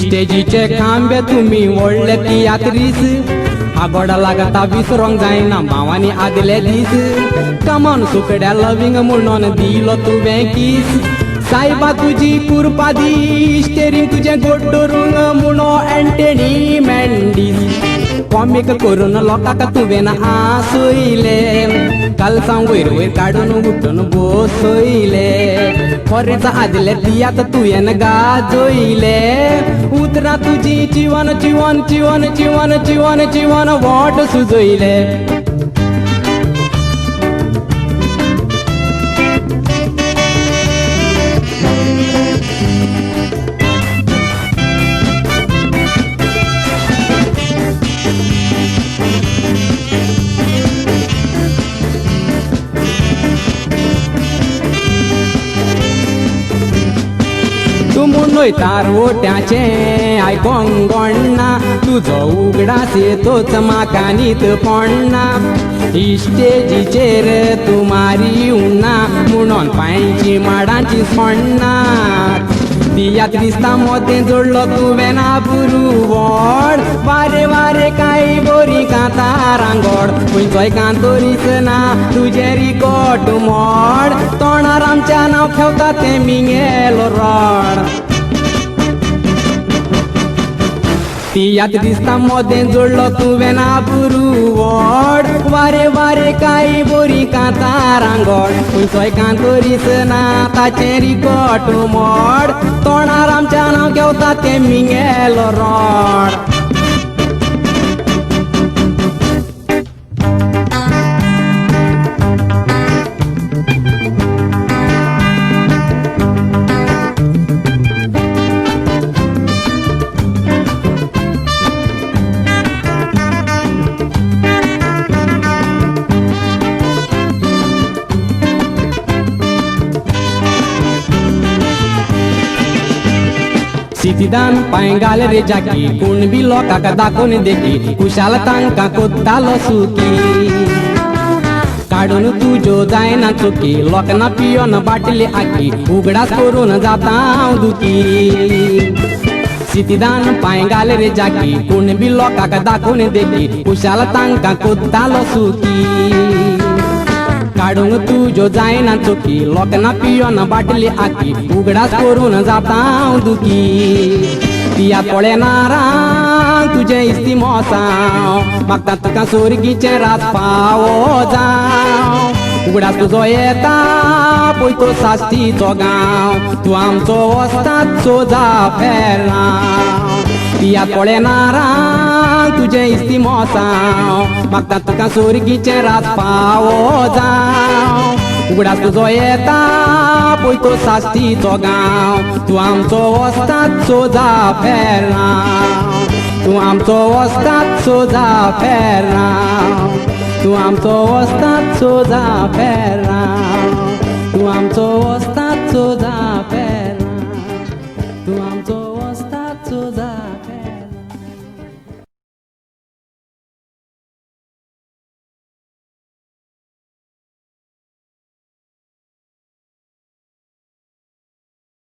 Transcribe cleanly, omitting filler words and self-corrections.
इस्टेजीचे खांबे तुम्ही ओळले तियात्रीस आगोडा लागता विसरोंक जायना भावानी आदले दीस कमन सुकड्या लविंग म्हणून दिलो तुवें किस सायबा तुजी कुरपा दी इस्टेरींग तुजें गोड्डोरूंग म्हणो एंटनी मेंडीस कॉमिक करून लोकांक तुवें आसयले कालसां वयर वयर काडून उठून बसयले खरेंच आदले तियात तुवें गाजयले उतरां तुजी चिवन चिवन चिवन चिवन चिवन चिवन वोट सुजयले म्हणयतार ओट्याचे आयकोंक गोडना तुजो उगडास येतोच म्हाका न्हीद पडना इस्टेजीचेर तूं मारी उरना म्हणून पांयची माडांची सोडनात तियात दिसता मोतें जोडलो तुवें ना पुरुवड वारे वारे काय बरी कांता रांगोड खंयचोय कांतोरीच ना तुजें रिकोट मोड तोंडार आमच्या नांव खेवता तें मिंगेलो रोड तियात दिसता मोदें जोडलो तुवें ना पुरुवड वारे वारे काय बरी कांता रांगोड खंयचोय कांतोरीच ना ताचें रिकोट मोड तोंडार आमच्या नांव घेवता तें मिंगेलो रोड सिटीदान पांय घाल रे जाकी कोण बी लोकांक दाखोवन देखी कुशाल तांकां कोत्तालो सुकी काडून तुज्यो जायना चुकी लोकांना पियोन बाटली आकी उगडास करून जाता हांव दुखी सिटीदान पांय घाल रे जाकी कोण बी लोकांक दाखोवन देखी कुशाल तांकां कोत्तालो सुकी काडूंक तुज्यो जायना चुकी लोकांना पियोन बाटली आकी उगडास करून जाता हांव दुखी तिया पळयनारांक तुजें इस्ती मोसांव मागता तुका सोर्गीचें रात फावो जावं उगडास तुजो येता पळय तो साश्टीचो गांव तूं आमचो वस्ताद सोजा फेरनांव तिया पळयनारांक तुजें इस्ती मोसांव मागता तुका सोर्गीचें रात फावो जावं उगडास तुजो येता पळय तो साश्टीचो गांव तूं आमचो वस्ताद सोजा फेरनांव तूं आमचो वस्ताद सोजा फेरनांव तूं आमचो वस्ताद सोजा फेरनांव तूं आमचो वस्ताद सोजा